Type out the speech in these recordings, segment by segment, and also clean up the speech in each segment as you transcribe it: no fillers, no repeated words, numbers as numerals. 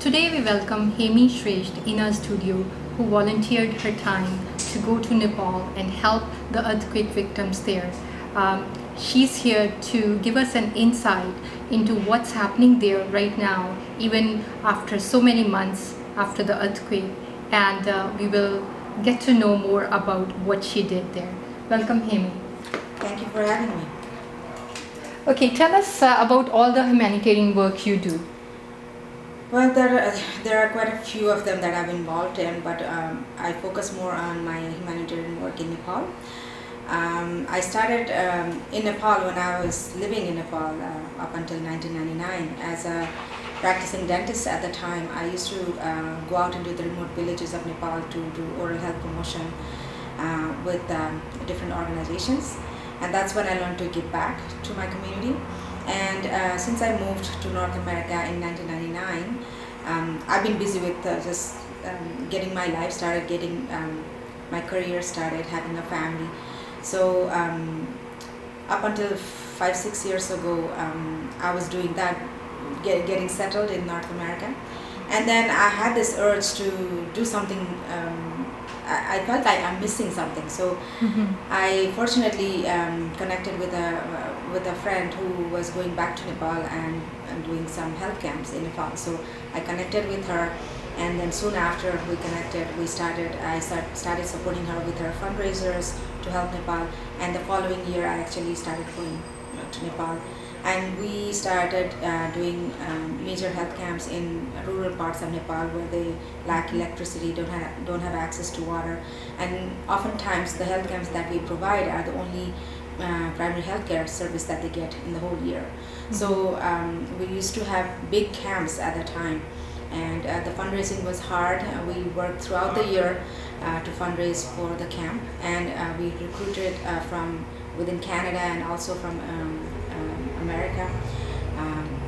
Today we welcome Hemi Shrestha in our studio, who volunteered her time to go to Nepal and help the earthquake victims there. She's here to give us an insight into what's happening there right now, even after so many months after the earthquake, and we will get to know more about what she did there. Welcome, Hemi. Thank you for having me. Okay, tell us about all the humanitarian work you do. Well, there are quite a few of them that I'm involved in, but I focus more on my humanitarian work in Nepal. I started in Nepal when I was living in Nepal up until 1999 as a practicing dentist at the time. I used to go out into the remote villages of Nepal to do oral health promotion with different organizations, and that's when I learned to give back to my community. And since I moved to North America in 1999, I've been busy with just getting my life started, getting my career started, having a family. So up until 5-6 years ago, I was doing that, getting settled in North America. And then I had this urge to do something. I felt like I'm missing something. So I fortunately connected with a friend who was going back to Nepal and doing some health camps in Nepal. So I connected with her, and then soon after we connected, I started supporting her with her fundraisers to help Nepal. And the following year, I actually started going to Nepal, and we started doing major health camps in rural parts of Nepal where they lack electricity, don't have access to water, and oftentimes the health camps that we provide are the only primary healthcare service that they get in the whole year. So we used to have big camps at the time, and the fundraising was hard. We worked throughout the year to fundraise for the camp, and we recruited from within Canada and also from America,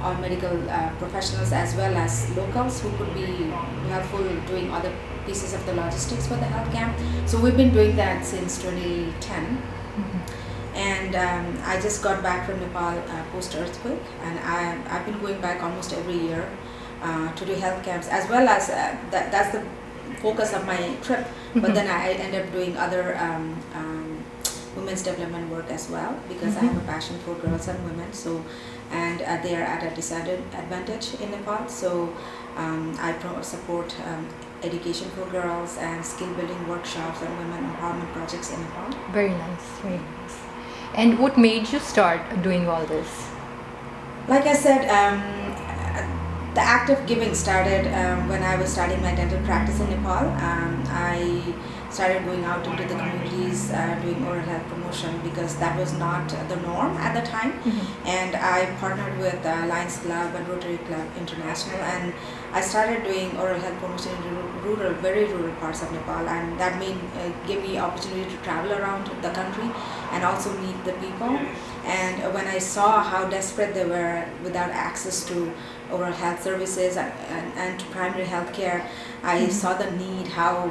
all medical professionals as well as locals who could be helpful doing other pieces of the logistics for the health camp. So we've been doing that since 2010. And I just got back from Nepal post-earthquake, and I've been going back almost every year to do health camps, as well as that's the focus of my trip. But then I end up doing other women's development work as well, because I have a passion for girls and women. So, and they are at a disadvantage in Nepal. So I support education for girls and skill building workshops and women empowerment projects in Nepal. Very nice, very nice. And what made you start doing all this? Like I said, the act of giving started when I was starting my dental practice in Nepal. I started going out into the communities doing oral health promotion, because that was not the norm at the time. And I partnered with Lions Club and Rotary Club International, and I started doing oral health promotion in very rural parts of Nepal, and that gave me opportunity to travel around the country and also meet the people. And when I saw how desperate they were without access to oral health services and to primary health care, I saw the need, how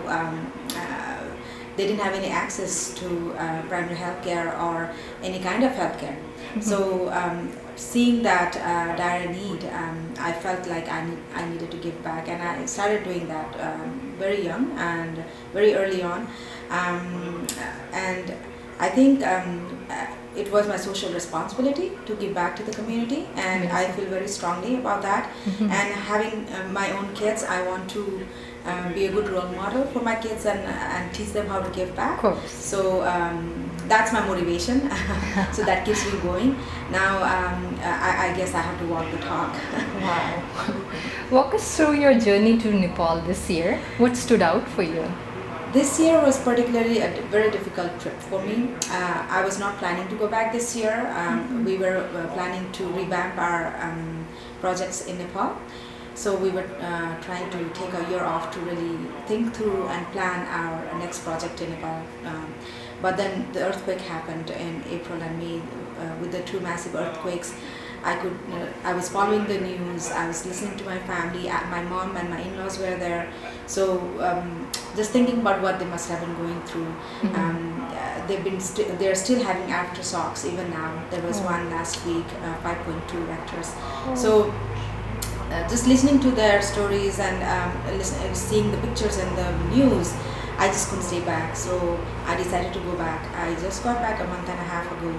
they didn't have any access to primary health care or any kind of health care. So seeing that dire need, I felt like I needed to give back, and I started doing that very young and very early on. And I think it was my social responsibility to give back to the community, and I feel very strongly about that. And having my own kids, I want to be a good role model for my kids and teach them how to give back. Of course. So that's my motivation. So that keeps me going. Now I guess I have to walk the talk. Wow. Walk us through your journey to Nepal this year. What stood out for you? This year was particularly a very difficult trip for me. I was not planning to go back this year. We were planning to revamp our projects in Nepal. So we were trying to take a year off to really think through and plan our next project in Nepal. But then the earthquake happened in April and May. With the two massive earthquakes, I was following the news, I was listening to my family, my mom and my in-laws were there. So just thinking about what they must have been going through. They're still having aftershocks even now. There was one last week, 5.2 Richters. So just listening to their stories and seeing the pictures in the news, I just couldn't stay back. So I decided to go back. I just got back a month and a half ago.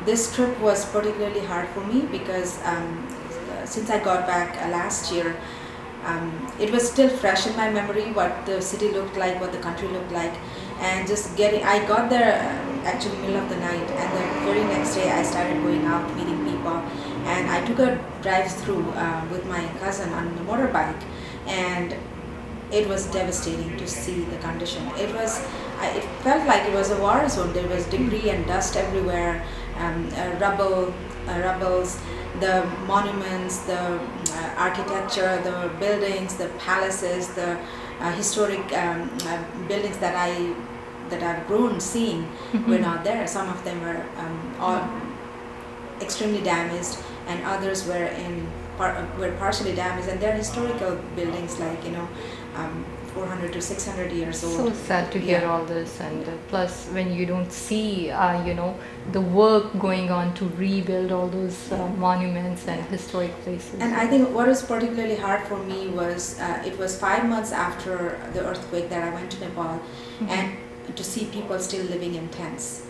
This trip was particularly hard for me because since I got back last year, it was still fresh in my memory what the city looked like, what the country looked like, and just I got there actually middle of the night, and the very next day I started going out meeting people, and I took a drive through with my cousin on a motorbike, and it was devastating to see the condition. It felt like it was a war zone. There was debris and dust everywhere, rubbles, the monuments, the architecture, the buildings, the palaces, the historic buildings that I've grown seeing were not there. Some of them were all extremely damaged, and others were partially damaged, and they're historical buildings, like 400 to 600 years old. So sad to hear all this, and plus when you don't see the work going on to rebuild all those monuments and historic places. And I think what was particularly hard for me was it was 5 months after the earthquake that I went to Nepal, and to see people still living in tents.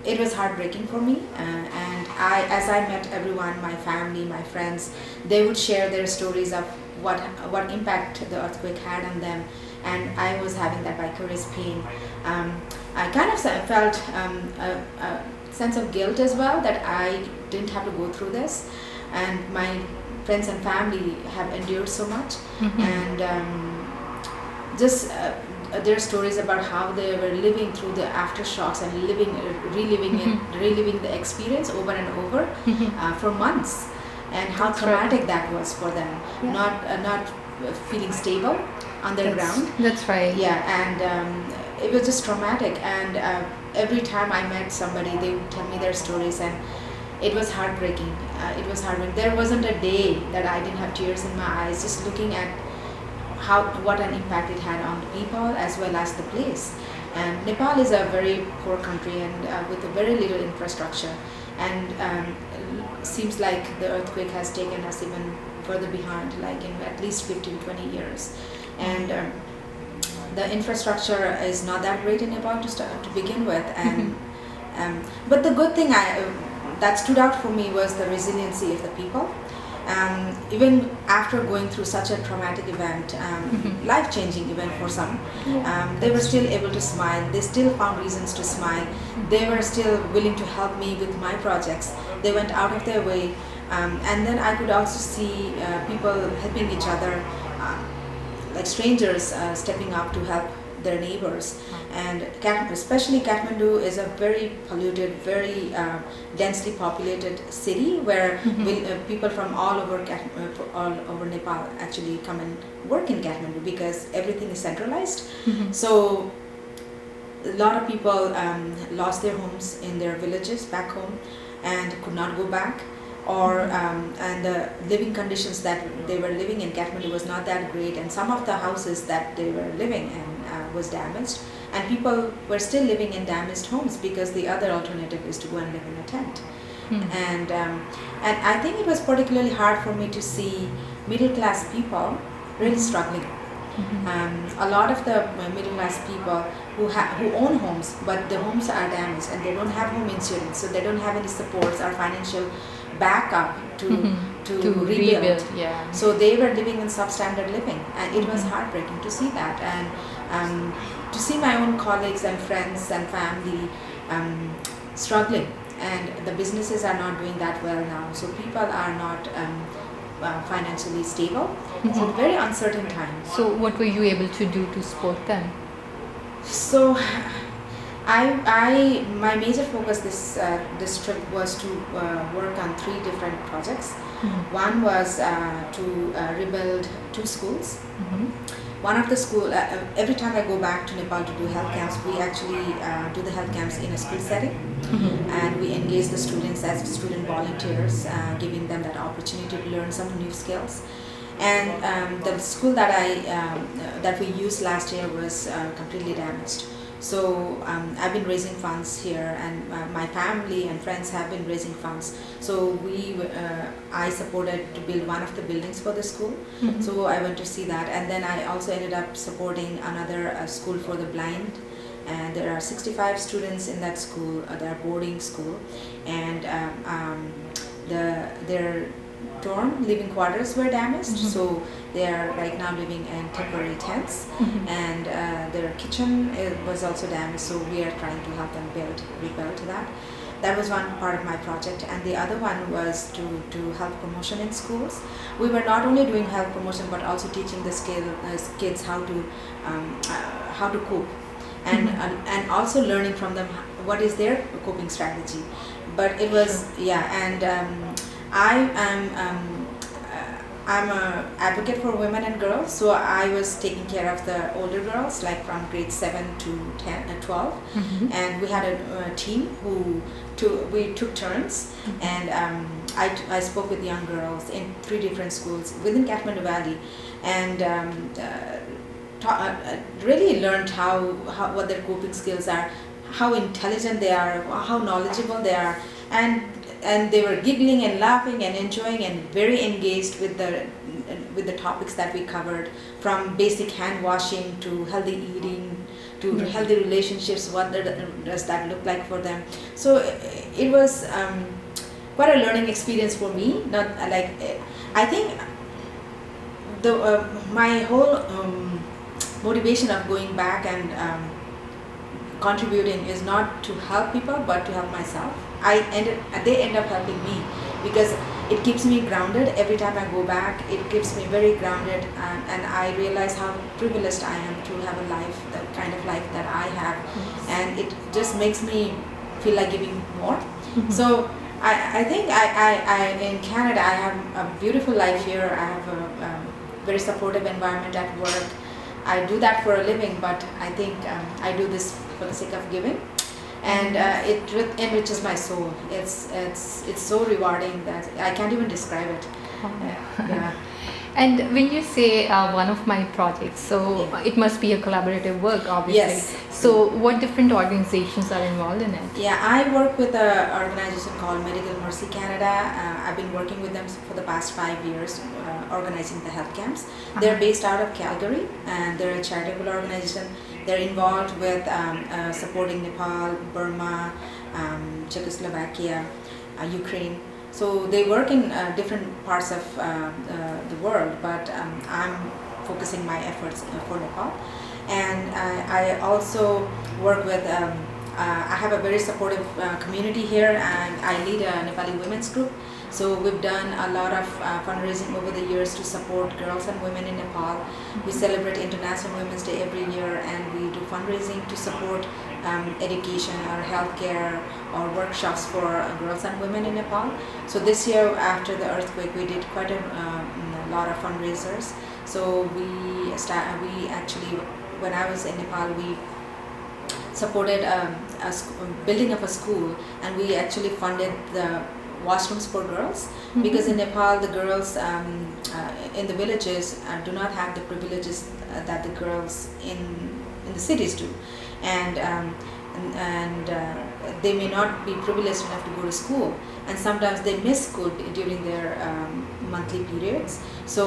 It was heartbreaking for me, and as I met everyone, my family, my friends, they would share their stories of what impact the earthquake had on them, and I was having that vicarious pain. I kind of felt a sense of guilt as well, that I didn't have to go through this, and my friends and family have endured so much, and just their stories about how they were living through the aftershocks and reliving the experience over and over for months, and how traumatic that was for them, not feeling stable on their ground. That's right. Yeah, and it was just traumatic, and every time I met somebody, they would tell me their stories, and it was heartbreaking. There wasn't a day that I didn't have tears in my eyes, just looking at what an impact it had on the people as well as the place. And Nepal is a very poor country, and with a very little infrastructure, and seems like the earthquake has taken us even further behind, like in at least 15-20 years. And the infrastructure is not that great in Nepal to begin with, and but the good thing that stood out for me was the resiliency of the people. Even after going through such a traumatic event, life-changing event for some, they were still able to smile. They still found reasons to smile. They were still willing to help me with my projects. They went out of their way, and then I could also see people helping each other, like strangers stepping up to help their neighbors. And especially Kathmandu is a very polluted, very densely populated city where people from all over Nepal actually come and work in Kathmandu, because everything is centralized. So a lot of people lost their homes in their villages back home and could not go back, or and the living conditions that they were living in Kathmandu was not that great, and some of the houses that they were living in was damaged, and people were still living in damaged homes because the other alternative is to go and live in a tent. And I think it was particularly hard for me to see middle class people really struggling. A lot of the middle class people who own homes, but the homes are damaged and they don't have home insurance, so they don't have any supports or financial backup to rebuild. So they were living in substandard living, and it was heartbreaking to see that, and to see my own colleagues and friends and family struggling, and the businesses are not doing that well now, so people are not financially stable. So very uncertain times. So what were you able to do to support them? So my major focus this trip was to work on 3 different projects. One was to rebuild 2 schools. One of the school, every time I go back to Nepal to do health camps, we actually do the health camps in a school setting, and we engage the students as student volunteers, giving them that opportunity to learn some new skills. And the school that we used last year was completely damaged. So I've been raising funds here, and my family and friends have been raising funds. So I supported to build one of the buildings for the school. So I went to see that, and then I also ended up supporting another school for the blind. And there are 65 students in that school. They're boarding school, and their dorm living quarters were damaged, so they are right now living in temporary tents, and their kitchen was also damaged, so we are trying to help them rebuild that. That was one part of my project, and the other one was to help promotion in schools. We were not only doing health promotion but also teaching the kids how to cope, and also learning from them what is their coping strategy. But it was and I am I'm a advocate for women and girls, so I was taking care of the older girls, like from grade 7 to 12, and we had a team we took turns, and I spoke with young girls in 3 different schools within Kathmandu Valley, and really learned what their coping skills are, how intelligent they are, how knowledgeable they are, and they were giggling and laughing and enjoying and very engaged with the topics that we covered, from basic hand washing to healthy eating to healthy relationships. What does that look like for them? So it was quite a learning experience for me. Not like I think my whole motivation of going back and contributing is not to help people but to help myself. They end up helping me because it keeps me grounded. Every time I go back, it keeps me very grounded, and I realize how privileged I am to have a life, the kind of life that I have, and it just makes me feel like giving more. So I think I in Canada I have a beautiful life here. I have a very supportive environment at work. I do that for a living, but I think I do this for the sake of giving, and it enriches my soul. It's so rewarding that I can't even describe it. Yeah. And when you say one of my projects, so it must be a collaborative work, obviously. Yes. So what different organizations are involved in it? Yeah, I work with an organization called Medical Mercy Canada. I've been working with them for the past 5 years, organizing the health camps. They're based out of Calgary, and they're a charitable organization. They're involved with supporting Nepal, Burma, Czechoslovakia, Ukraine. So they work in different parts of the world, but I'm focusing my efforts for Nepal. And I also work with, I have a very supportive community here, and I lead a Nepali women's group. So we've done a lot of fundraising over the years to support girls and women in Nepal. We celebrate International Women's Day every year, and we do fundraising to support education or healthcare or workshops for girls and women in Nepal. So this year, after the earthquake, we did quite a lot of fundraisers. So we actually, when I was in Nepal, we supported building of a school, and we actually funded the washrooms for girls, because in Nepal the girls in the villages do not have the privileges that the girls in the cities do, and they may not be privileged enough to go to school, and sometimes they miss school during their monthly periods. So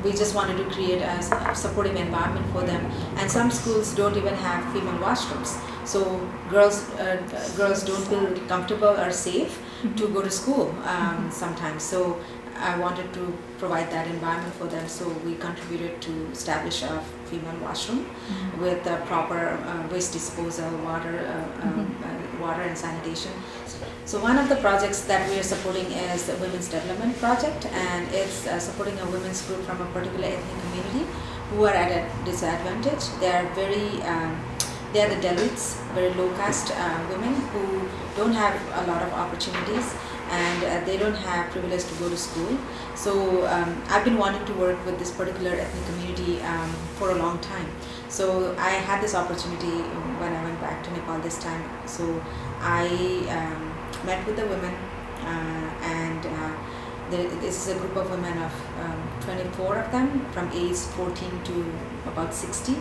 we just wanted to create a supportive environment for them, and some schools don't even have female washrooms, so girls don't feel comfortable or safe to go to school sometimes. So I wanted to provide that environment for them, so we contributed to establish a female washroom with proper waste disposal, water and sanitation. So one of the projects that we are supporting is the Women's Development Project, and it's supporting a women's group from a particular ethnic community who are at a disadvantage. They are they are the Dalits, very low caste women who don't have a lot of opportunities, and they don't have privilege to go to school. So I've been wanting to work with this particular ethnic community for a long time. So I had this opportunity when I went back to Nepal this time. So I met with the women, and This is a group of women of 24 of them from age 14 to about 60,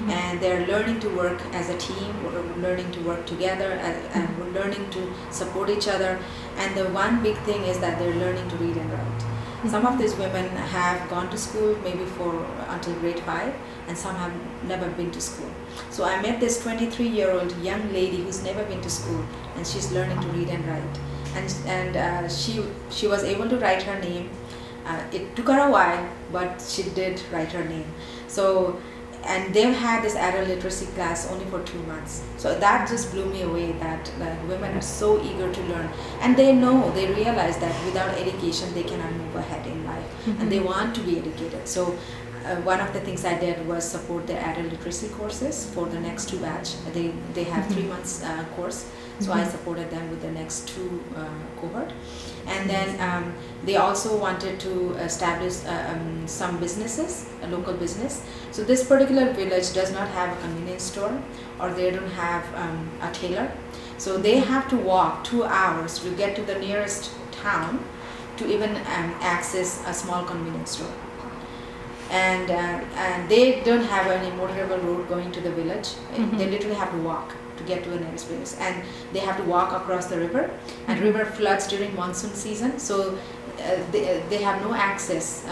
and they're learning to work as a team, learning to work together, and we're learning to support each other. And the one big thing is that they're learning to read and write. Some of these women have gone to school maybe until grade 5, and some have never been to school. So I met this 23-year-old young lady who's never been to school, and she's learning to read and write. And she was able to write her name. It took her a while, but she did write her name. So, and they've had this adult literacy class only for 2 months. So that just blew me away, that women are so eager to learn. And they realize that without education, they cannot move ahead in life. And they want to be educated. So one of the things I did was support their adult literacy courses for the next 2 batch. They have 3 months course. So I supported them with the next 2 cohort. And then they also wanted to establish some businesses, a local business. So this particular village does not have a convenience store, or they don't have a tailor. So they have to walk 2 hours to get to the nearest town to even access a small convenience store. And they don't have any motorable road going to the village. They literally have to walk to get to the nearest place, and they have to walk across the river, and river floods during monsoon season, so they have no access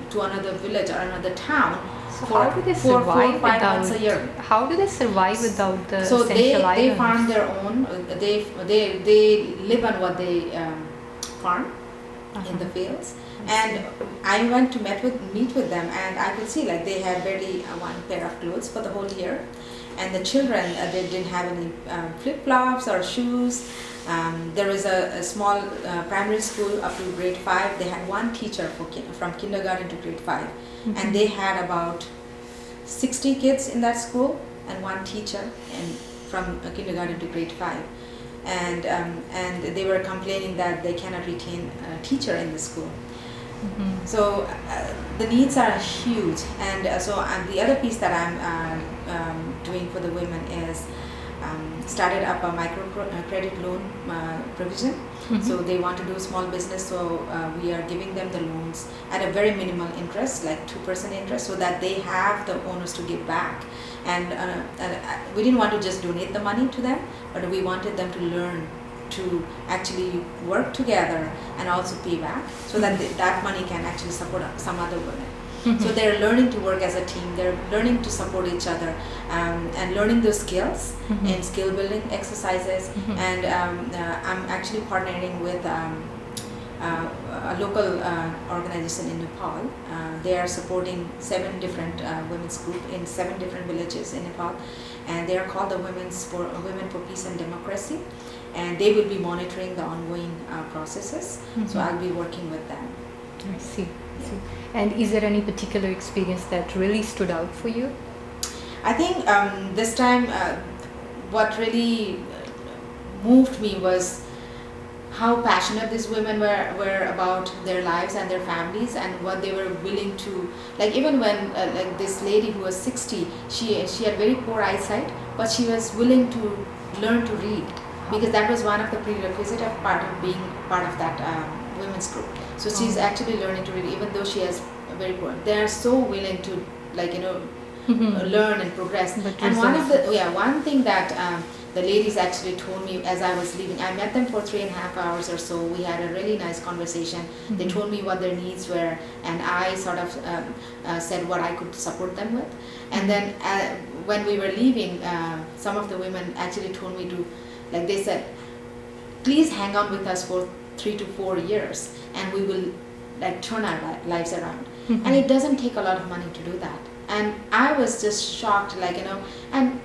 to another village or another town. So how do they survive 5 months a year? How do they survive without the So essential items? they farm their own. They live on what they farm in the fields. And I went to meet with them, and I could see like they had barely one pair of clothes for the whole year. And the children, they didn't have any flip-flops or shoes. There was a small primary school up to grade 5. They had one teacher from kindergarten to grade 5. And they had about 60 kids in that school, and one teacher from kindergarten to grade 5. And they were complaining that they cannot retain a teacher in the school. So the needs are huge, and the other piece that I'm doing for the women is started up a micro credit loan provision. So they want to do small business, so we are giving them the loans at a very minimal interest, like 2% interest, so that they have the owners to give back. And we didn't want to just donate the money to them, but we wanted them to learn to actually work together and also pay back, so that that money can actually support some other women. So they're learning to work as a team, they're learning to support each other, and learning those skills in skill building exercises. And I'm actually partnering with a local organization in Nepal. They are supporting 7 different women's group in 7 different villages in Nepal, and they are called the Women for Peace and Democracy, and they will be monitoring the ongoing processes. So I'll be working with them. I see. And is there any particular experience that really stood out for you? I think this time what really moved me was how passionate these women were about their lives and their families, and what they were willing to, like even when like this lady who was 60, she had very poor eyesight, but she was willing to learn to read, because that was one of the prerequisite of part of being part of that women's group. So she's actually learning to read, even though she has very poor. They are so willing to, like, learn and progress. And one thing that the ladies actually told me as I was leaving, I met them for 3.5 hours or so. We had a really nice conversation. They told me what their needs were, and I sort of said what I could support them with. And then when we were leaving, some of the women actually told me to, like they said, please hang on with us for 3 to 4 years, and we will like turn our lives around. And it doesn't take a lot of money to do that. And I was just shocked, and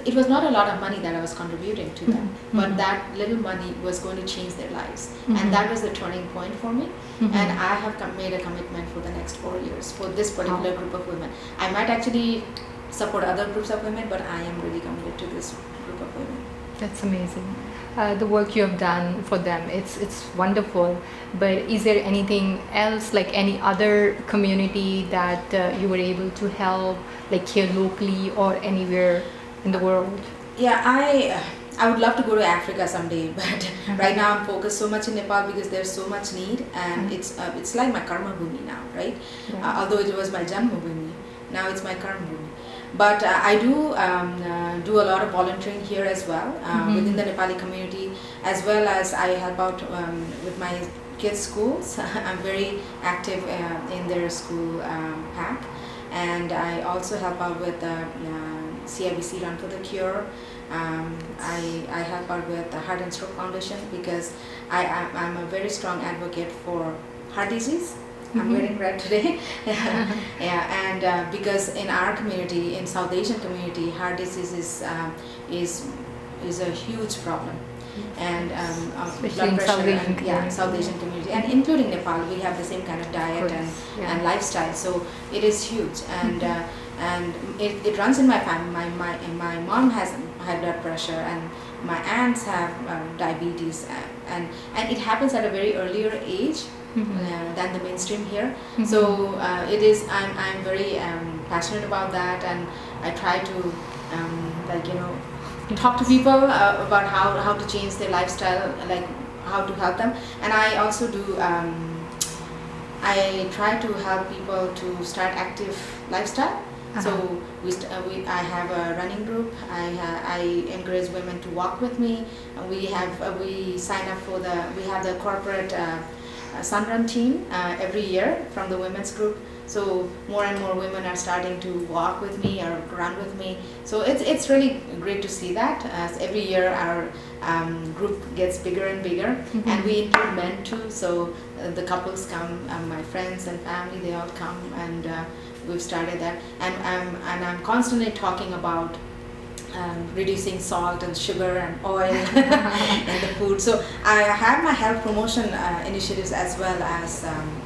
it was not a lot of money that I was contributing to them, but that little money was going to change their lives. And that was the turning point for me. And I have made a commitment for the next 4 years for this particular group of women. I might actually support other groups of women, but I am really committed to this group of women. That's amazing. The work you have done for them, it's wonderful. But is there anything else, like any other community that you were able to help, like here locally or anywhere in the world? Yeah, I would love to go to Africa someday, but right now I'm focused so much in Nepal because there's so much need, and it's like my karma bhumi now, right? Although it was my janma bhumi, now it's my karma bhumi. But I do a lot of volunteering here as well within the Nepali community, as well as I help out with my kids' schools. I'm very active in their school pack, and I also help out with CIBC Run for the Cure. I help out with the Heart and Stroke Foundation because I'm a very strong advocate for heart disease. I'm wearing red today. Yeah, and because in our community, in South Asian community, heart disease is a huge problem. And blood pressure, and South Asian community, and including Nepal, we have the same kind of diet and lifestyle. So it is huge, and it runs in my family. My mom has high blood pressure, and my aunts have diabetes, and it happens at a very earlier age than the mainstream here. So it is. I'm very passionate about that, and I try to talk to people about how to change their lifestyle, like how to help them. And I also do. I try to help people to start active lifestyle. So I have a running group. I encourage women to walk with me. We sign up for we have the corporate Sunrun team every year from the women's group. So more and more women are starting to walk with me or run with me. So it's really great to see that. Every year our group gets bigger and bigger, and we include men too. So the couples come, my friends and family, they all come, and we've started that. And I'm constantly talking about reducing salt and sugar and oil in the food. So I have my health promotion initiatives, as well as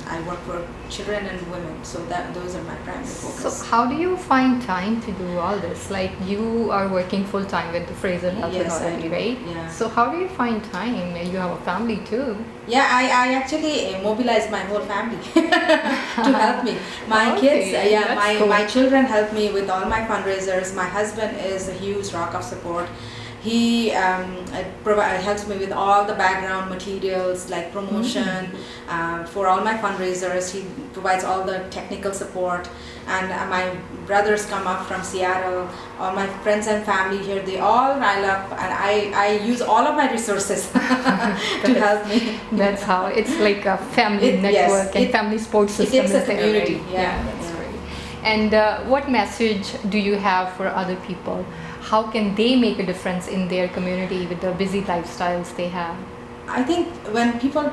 I work for children and women. So those are my primary focus. So how do you find time to do all this? Like, you are working full time with the Fraser Health Authority, right? Yeah. So how do you find time? You have a family too. Yeah, I actually mobilized my whole family to help me. My kids, my children help me with all my fundraisers. My husband is a huge rock of support. He helps me with all the background materials like promotion for all my fundraisers. He provides all the technical support, and my brothers come up from Seattle. All my friends and family here, they all rile up, and I use all of my resources to help me. That's how it's like a family network and family support system. It takes a community. That's right. And what message do you have for other people? How can they make a difference in their community with the busy lifestyles they have? I think when people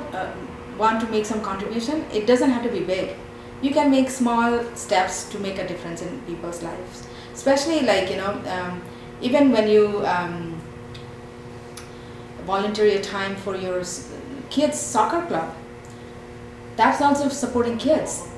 want to make some contribution, it doesn't have to be big. You can make small steps to make a difference in people's lives. Especially even when you volunteer your time for your kids' soccer club, that's also supporting kids.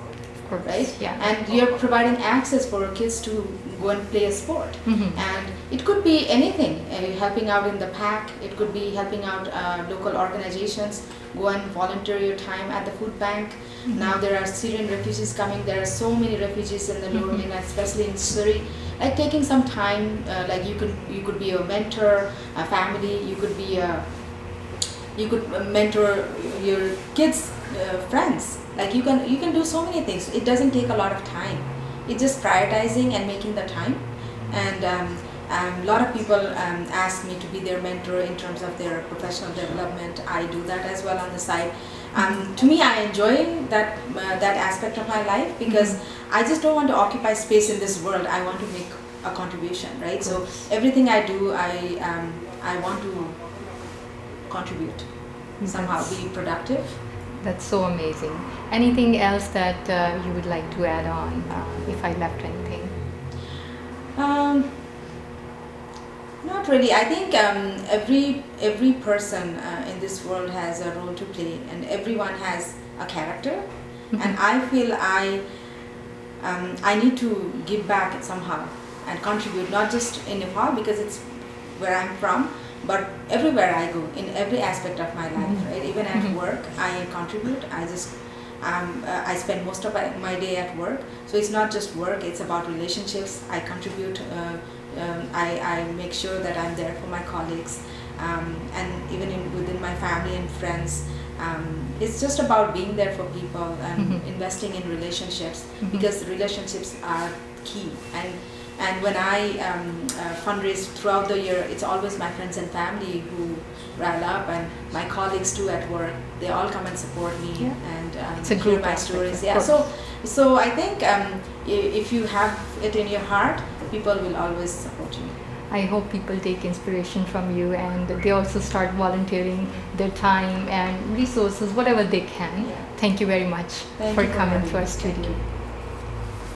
Right? Yeah. And you're providing access for kids to go and play a sport. And it could be anything, helping out in the pack, it could be helping out local organizations, go and volunteer your time at the food bank. Now there are Syrian refugees coming, there are so many refugees in the lower mainland, especially in Surrey. Like taking some time, like you could be a mentor, a family, you could mentor your kids' friends. Like you can do so many things. It doesn't take a lot of time. It's just prioritizing and making the time. And a lot of people ask me to be their mentor in terms of their professional development. I do that as well on the side. To me, I enjoy that aspect of my life, because I just don't want to occupy space in this world. I want to make a contribution, right? So everything I do, I want to contribute somehow, be productive. That's so amazing. Anything else that you would like to add on, if I left anything? Not really. I think every person in this world has a role to play, and everyone has a character. And I feel I need to give back somehow and contribute, not just in Nepal because it's where I'm from, but everywhere I go, in every aspect of my life, right? Even at work, I contribute. I spend most of my day at work. So it's not just work, it's about relationships. I contribute I make sure that I'm there for my colleagues, and even within my family and friends. It's just about being there for people and investing in relationships, because relationships are key. And when I fundraise throughout the year, it's always my friends and family who rile up, and my colleagues too at work. They all come and support me, and it's a hear group my aspect, stories. of Yeah, course. so I think if you have it in your heart, people will always support you. I hope people take inspiration from you and they also start volunteering their time and resources, whatever they can. Yeah. Thank you very much Thank for you for coming having to our me. Thank studio. you.